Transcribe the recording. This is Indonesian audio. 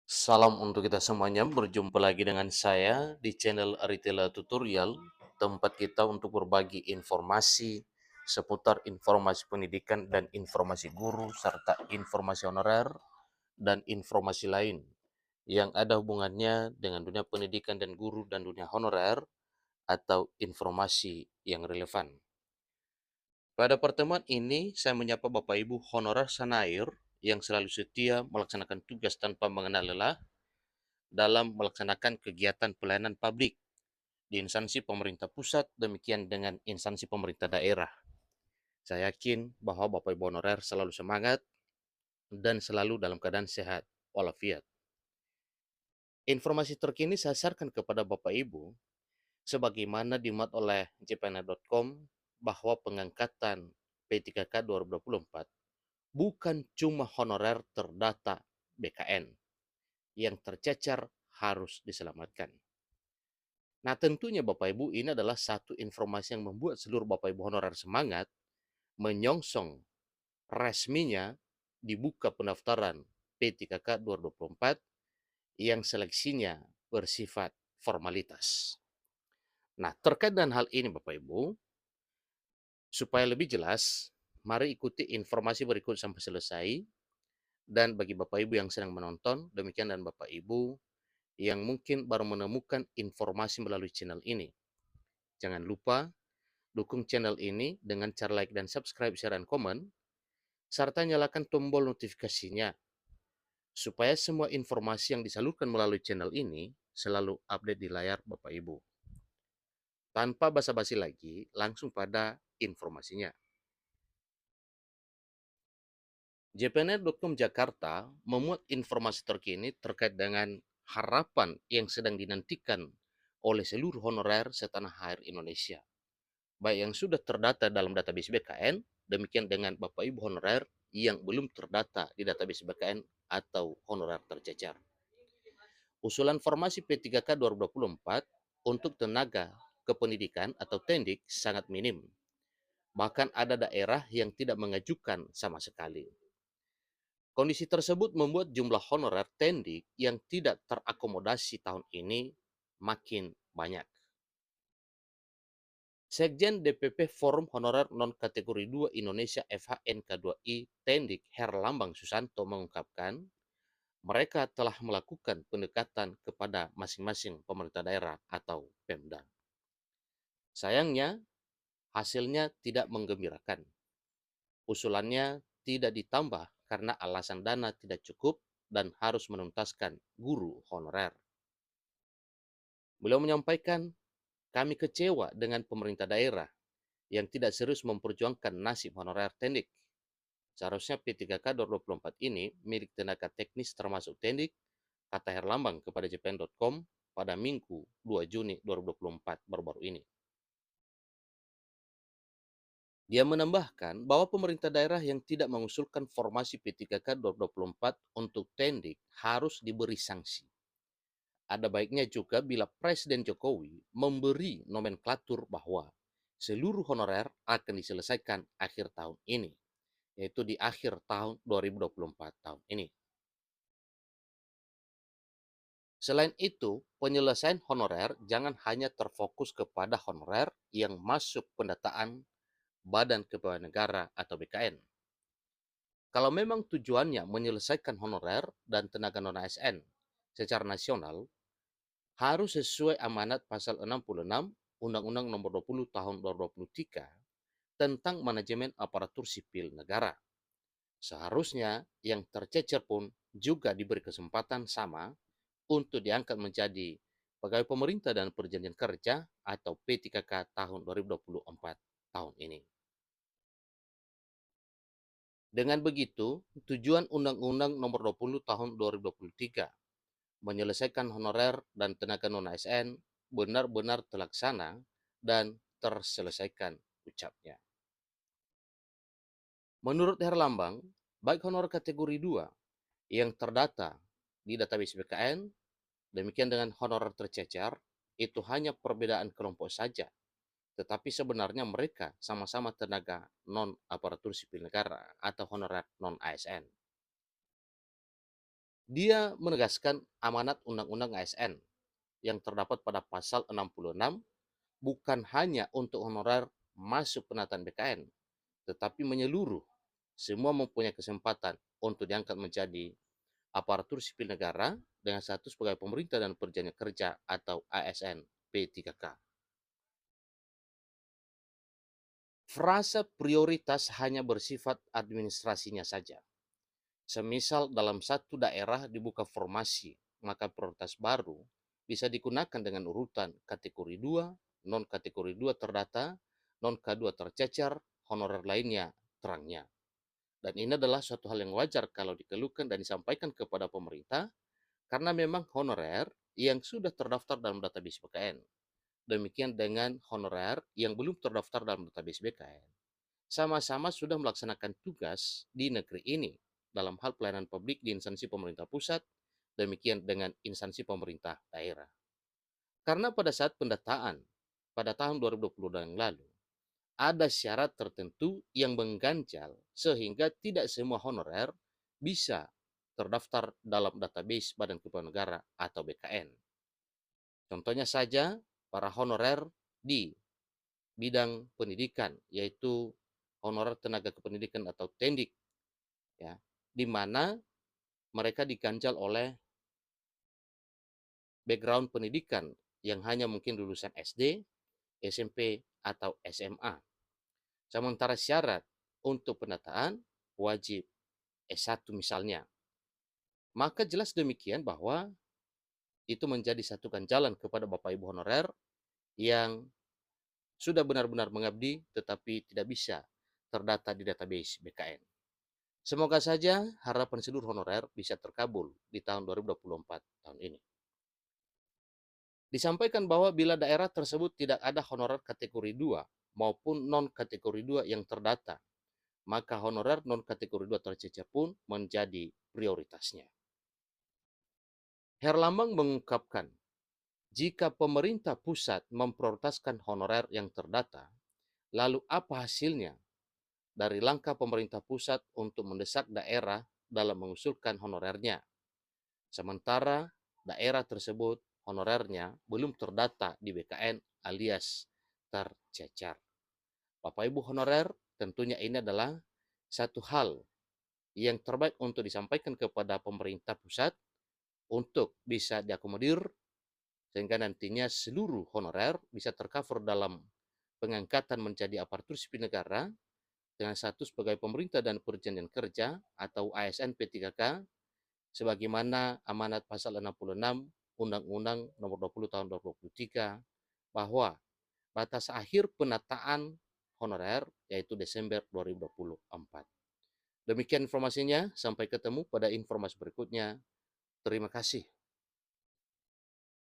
Salam untuk kita semuanya, berjumpa lagi dengan saya di channel Aritela Tutorial, tempat kita untuk berbagi informasi seputar informasi pendidikan dan informasi guru, serta informasi honorer dan informasi lain yang ada hubungannya dengan dunia pendidikan dan guru dan dunia honorer atau informasi yang relevan. Pada pertemuan ini, saya menyapa Bapak Ibu honorer Sanair yang selalu setia melaksanakan tugas tanpa mengenal lelah dalam melaksanakan kegiatan pelayanan publik di instansi pemerintah pusat, demikian dengan instansi pemerintah daerah. Saya yakin bahwa Bapak Ibu honorer selalu semangat dan selalu dalam keadaan sehat walafiat. Informasi terkini saya sarankan kepada Bapak Ibu, sebagaimana dimuat oleh jpnet.com bahwa pengangkatan P3K 2024 bukan cuma honorer terdata BKN yang tercecer harus diselamatkan. Nah, tentunya Bapak Ibu, ini adalah satu informasi yang membuat seluruh Bapak Ibu honorer semangat menyongsong resminya dibuka pendaftaran P3K 2024 yang seleksinya bersifat formalitas. Nah, terkait dengan hal ini Bapak Ibu, supaya lebih jelas, mari ikuti informasi berikut sampai selesai. Dan bagi Bapak Ibu yang sedang menonton, demikian, dan Bapak Ibu yang mungkin baru menemukan informasi melalui channel ini, jangan lupa dukung channel ini dengan cara like dan subscribe, share, dan komen, serta nyalakan tombol notifikasinya, supaya semua informasi yang disalurkan melalui channel ini selalu update di layar Bapak Ibu. Tanpa basa-basi lagi, langsung pada informasinya. jpnet.com Jakarta memuat informasi terkini terkait dengan harapan yang sedang dinantikan oleh seluruh honorer setanah air Indonesia, baik yang sudah terdata dalam database BKN, demikian dengan Bapak Ibu honorer yang belum terdata di database BKN atau honorer tercecer. Usulan formasi P3K 2024 untuk tenaga kependidikan atau tendik sangat minim. Bahkan ada daerah yang tidak mengajukan sama sekali. Kondisi tersebut membuat jumlah honorer tendik yang tidak terakomodasi tahun ini makin banyak. Sekjen DPP Forum Honorer Non-Kategori 2 Indonesia FHNK2I Tendik Herlambang Susanto mengungkapkan, mereka telah melakukan pendekatan kepada masing-masing pemerintah daerah atau Pemda. Sayangnya, hasilnya tidak menggembirakan. Usulannya tidak ditambah karena alasan dana tidak cukup dan harus menuntaskan guru honorer. Beliau menyampaikan, kami kecewa dengan pemerintah daerah yang tidak serius memperjuangkan nasib honorer tendik. Seharusnya P3K 2024 ini milik tenaga teknis termasuk tendik, kata Herlambang kepada jpn.com pada Minggu 2 Juni 2024 baru-baru ini. Dia menambahkan bahwa pemerintah daerah yang tidak mengusulkan formasi P3K 2024 untuk tendik harus diberi sanksi. Ada baiknya juga bila Presiden Jokowi memberi nomenklatur bahwa seluruh honorer akan diselesaikan akhir tahun ini, yaitu di akhir tahun 2024 tahun ini. Selain itu, penyelesaian honorer jangan hanya terfokus kepada honorer yang masuk pendataan Badan Kepegawaian Negara atau BKN. Kalau memang tujuannya menyelesaikan honorer dan tenaga non-ASN secara nasional, harus sesuai amanat pasal 66 Undang-Undang Nomor 20 Tahun 2023 tentang manajemen aparatur sipil negara. Seharusnya yang tercecer pun juga diberi kesempatan sama untuk diangkat menjadi pegawai pemerintah dan perjanjian kerja atau P3K tahun 2024 tahun ini. Dengan begitu, tujuan Undang-Undang Nomor 20 Tahun 2023 menyelesaikan honorer dan tenaga non-ASN benar-benar terlaksana dan terselesaikan, ucapnya. Menurut Herlambang, baik honor kategori 2 yang terdata di database BKN, demikian dengan honorer tercecer, itu hanya perbedaan kelompok saja, tetapi sebenarnya mereka sama-sama tenaga non-aparatur sipil negara atau honorer non-ASN. Dia menegaskan amanat Undang-Undang ASN yang terdapat pada pasal 66 bukan hanya untuk honorer masuk penataan BKN, tetapi menyeluruh. Semua mempunyai kesempatan untuk diangkat menjadi aparatur sipil negara dengan status pegawai pemerintah dan perjanjian kerja atau ASN P3K. Frasa prioritas hanya bersifat administrasinya saja. Semisal dalam satu daerah dibuka formasi, maka prioritas baru bisa digunakan dengan urutan kategori 2, non kategori 2 terdata, non K2 tercecer, honorer lainnya terangnya. Dan ini adalah suatu hal yang wajar kalau dikeluhkan dan disampaikan kepada pemerintah karena memang honorer yang sudah terdaftar dalam database BKN. Demikian dengan honorer yang belum terdaftar dalam database BKN. Sama-sama sudah melaksanakan tugas di negeri ini dalam hal pelayanan publik di instansi pemerintah pusat, demikian dengan instansi pemerintah daerah. Karena pada saat pendataan pada tahun 2020 yang lalu, ada syarat tertentu yang mengganjal sehingga tidak semua honorer bisa terdaftar dalam database Badan Kepegawaian Negara atau BKN. Contohnya saja para honorer di bidang pendidikan, yaitu honorer tenaga kependidikan atau tendik, ya, di mana mereka diganjal oleh background pendidikan yang hanya mungkin lulusan SD, SMP, atau SMA. Sementara syarat untuk pendataan wajib S1 misalnya. Maka jelas demikian bahwa itu menjadi satu ganjalan kepada Bapak Ibu honorer yang sudah benar-benar mengabdi tetapi tidak bisa terdata di database BKN. Semoga saja harapan seluruh honorer bisa terkabul di tahun 2024 tahun ini. Disampaikan bahwa bila daerah tersebut tidak ada honorer kategori 2 maupun non kategori 2 yang terdata, maka honorer non kategori 2 tercecer pun menjadi prioritasnya. Herlambang mengungkapkan, jika pemerintah pusat memprioritaskan honorer yang terdata, lalu apa hasilnya dari langkah pemerintah pusat untuk mendesak daerah dalam mengusulkan honorernya? Sementara daerah tersebut honorernya belum terdata di BKN alias tercecer. Bapak Ibu honorer, tentunya ini adalah satu hal yang terbaik untuk disampaikan kepada pemerintah pusat untuk bisa diakomodir sehingga nantinya seluruh honorer bisa tercover dalam pengangkatan menjadi aparatur sipil negara dengan status pegawai pemerintah dan perjanjian kerja atau ASN P3K sebagaimana amanat pasal 66 Undang-Undang Nomor 20 Tahun 2023 bahwa batas akhir penataan honorer yaitu Desember 2024. Demikian informasinya, sampai ketemu pada informasi berikutnya. Terima kasih.